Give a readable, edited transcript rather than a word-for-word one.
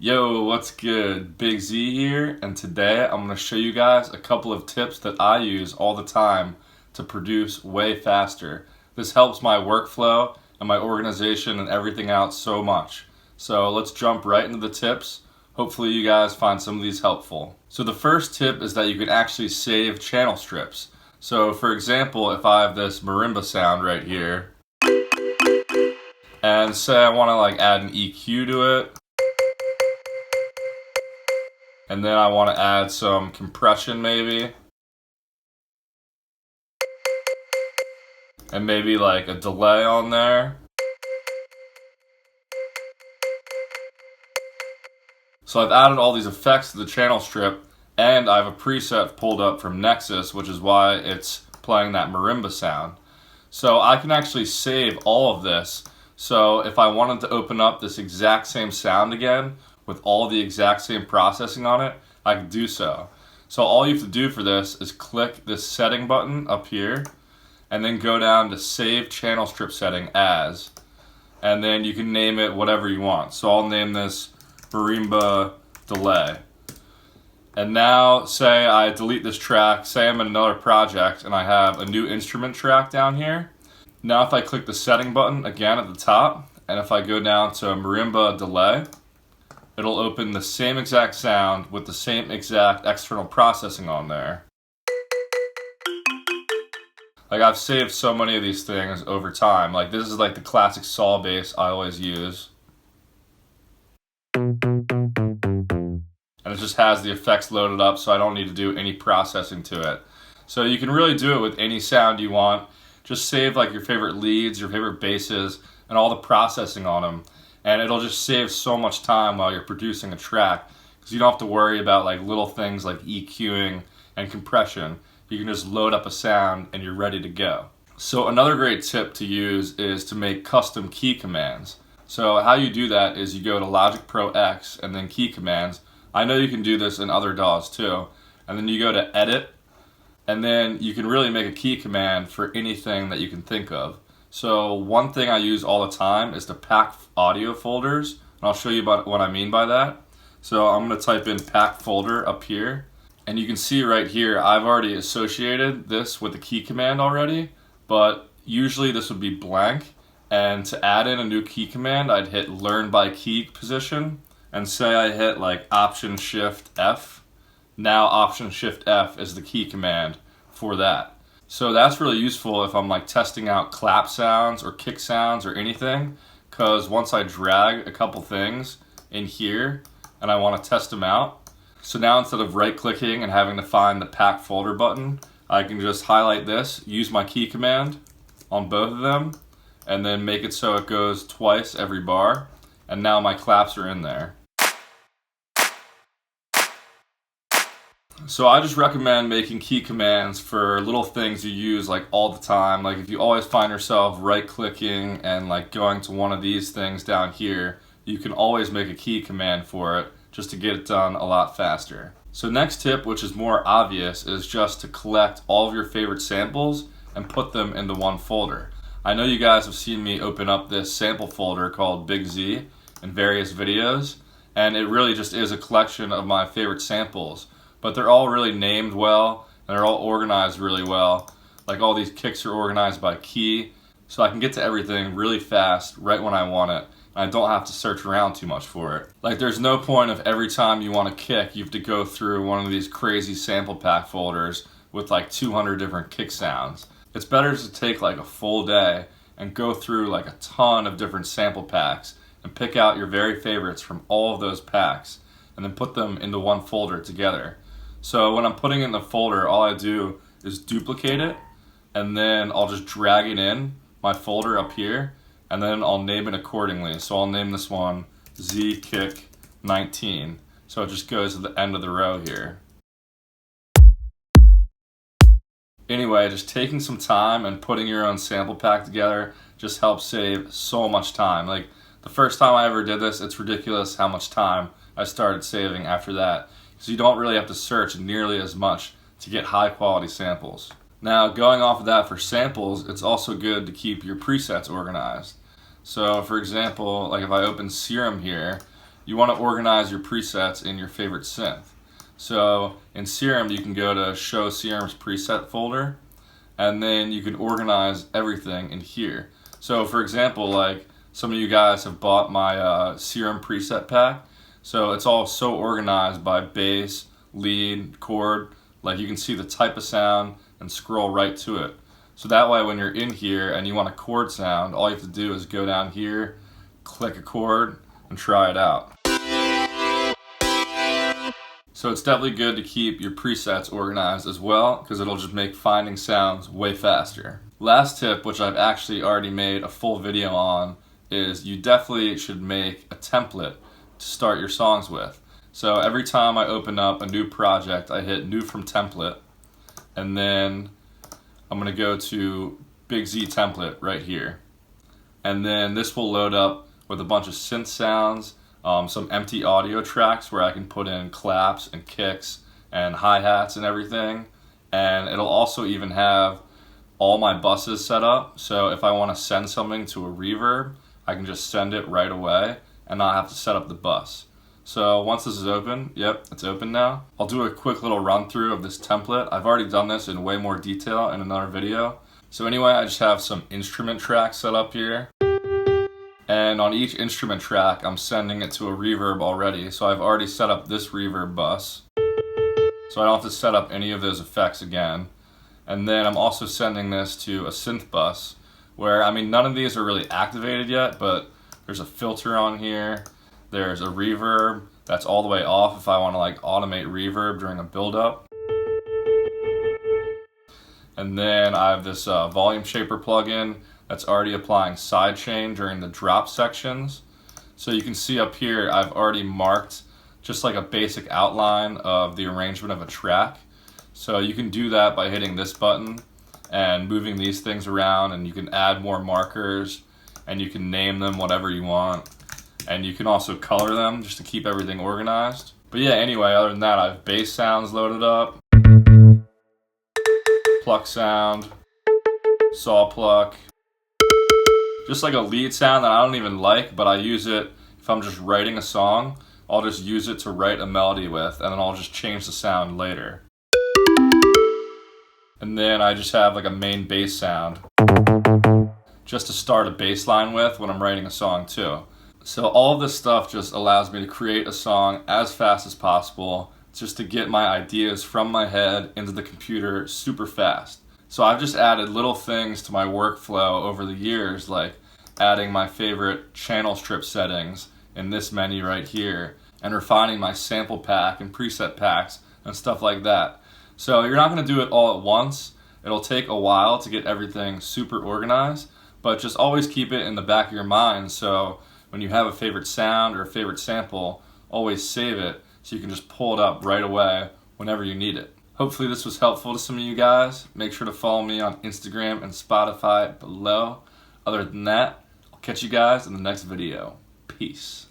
Yo, what's good? Big Z here, and today I'm going to show you guys a couple of tips that I use all the time to produce way faster. This helps my workflow and my organization and everything out so much. So let's jump right into the tips. Hopefully you guys find some of these helpful. So the first tip is that you can actually save channel strips. So for example, if I have this marimba sound right here, and say I want to add an EQ to it, and then I want to add some compression maybe. And maybe a delay on there. So I've added all these effects to the channel strip, and I have a preset pulled up from Nexus, which is why it's playing that marimba sound. So I can actually save all of this. So if I wanted to open up this exact same sound again, with all the exact same processing on it, I can do so. So all you have to do for this is click this setting button up here, and then go down to Save Channel Strip Setting As, and then you can name it whatever you want. So I'll name this Marimba Delay. And now say I delete this track, say I'm in another project and I have a new instrument track down here. Now if I click the setting button again at the top, and if I go down to Marimba Delay, it'll open the same exact sound with the same exact external processing on there. I've saved so many of these things over time. This is the classic saw bass I always use. And it just has the effects loaded up, so I don't need to do any processing to it. So you can really do it with any sound you want. Just save your favorite leads, your favorite basses, and all the processing on them. And it'll just save so much time while you're producing a track, because you don't have to worry about little things like EQing and compression. You can just load up a sound and you're ready to go. So another great tip to use is to make custom key commands. So how you do that is you go to Logic Pro X and then key commands. I know you can do this in other DAWs too. And then you go to edit, and then you can really make a key command for anything that you can think of. So one thing I use all the time is to pack audio folders, and I'll show you what I mean by that. So I'm going to type in pack folder up here, and you can see right here I've already associated this with the key command already, but usually this would be blank. And to add in a new key command, I'd hit learn by key position, and say I hit Option Shift F. Now Option Shift F is the key command for that. So that's really useful if I'm testing out clap sounds or kick sounds or anything, because once I drag a couple things in here and I want to test them out, so now instead of right clicking and having to find the pack folder button, I can just highlight this, use my key command on both of them, and then make it so it goes twice every bar, and now my claps are in there. So I just recommend making key commands for little things you use all the time. If you always find yourself right clicking and going to one of these things down here, you can always make a key command for it just to get it done a lot faster. So next tip, which is more obvious, is just to collect all of your favorite samples and put them into one folder. I know you guys have seen me open up this sample folder called Big Z in various videos, and it really just is a collection of my favorite samples. But they're all really named well, and they're all organized really well. All these kicks are organized by key, so I can get to everything really fast right when I want it. And I don't have to search around too much for it. There's no point of every time you want to kick, you have to go through one of these crazy sample pack folders with 200 different kick sounds. It's better to take a full day and go through a ton of different sample packs and pick out your very favorites from all of those packs and then put them into one folder together. So when I'm putting it in the folder, all I do is duplicate it, and then I'll just drag it in my folder up here, and then I'll name it accordingly. So I'll name this one Z Kick 19. So it just goes to the end of the row here. Anyway, just taking some time and putting your own sample pack together just helps save so much time. The first time I ever did this, it's ridiculous how much time I started saving after that. So you don't really have to search nearly as much to get high quality samples. Now, going off of that for samples, it's also good to keep your presets organized. So for example, if I open Serum here, you want to organize your presets in your favorite synth. So in Serum, you can go to Show Serum's preset folder, and then you can organize everything in here. So for example, like some of you guys have bought my Serum preset pack, so it's all so organized by bass, lead, chord, like you can see the type of sound and scroll right to it. So that way when you're in here and you want a chord sound, all you have to do is go down here, click a chord, and try it out. So it's definitely good to keep your presets organized as well, because it'll just make finding sounds way faster. Last tip, which I've actually already made a full video on, is you definitely should make a template to start your songs with. So every time I open up a new project, I hit New from Template, and then I'm going to go to Big Z Template right here. And then this will load up with a bunch of synth sounds, some empty audio tracks where I can put in claps and kicks and hi-hats and everything. And it'll also even have all my buses set up. So if I want to send something to a reverb, I can just send it right away and not have to set up the bus. So once this is open, yep, it's open now. I'll do a quick little run through of this template. I've already done this in way more detail in another video. So anyway, I just have some instrument tracks set up here. And on each instrument track, I'm sending it to a reverb already. So I've already set up this reverb bus. So I don't have to set up any of those effects again. And then I'm also sending this to a synth bus where, I mean, none of these are really activated yet, but there's a filter on here. There's a reverb that's all the way off if I want to like automate reverb during a build-up. And then I have this volume shaper plugin that's already applying sidechain during the drop sections. So you can see up here I've already marked just like a basic outline of the arrangement of a track. So you can do that by hitting this button and moving these things around, and you can add more markers and you can name them whatever you want. And you can also color them just to keep everything organized. But yeah, anyway, other than that, I have bass sounds loaded up, pluck sound, saw pluck, just like a lead sound that I don't even like, but I use it if I'm just writing a song. I'll just use it to write a melody with, and then I'll just change the sound later. And then I just have like a main bass sound just to start a bass line with when I'm writing a song too. So all of this stuff just allows me to create a song as fast as possible, just to get my ideas from my head into the computer super fast. So I've just added little things to my workflow over the years, like adding my favorite channel strip settings in this menu right here, and refining my sample pack and preset packs and stuff like that. So you're not going to do it all at once. It'll take a while to get everything super organized, but just always keep it in the back of your mind, so when you have a favorite sound or a favorite sample, always save it so you can just pull it up right away whenever you need it. Hopefully this was helpful to some of you guys. Make sure to follow me on Instagram and Spotify below. Other than that, I'll catch you guys in the next video. Peace.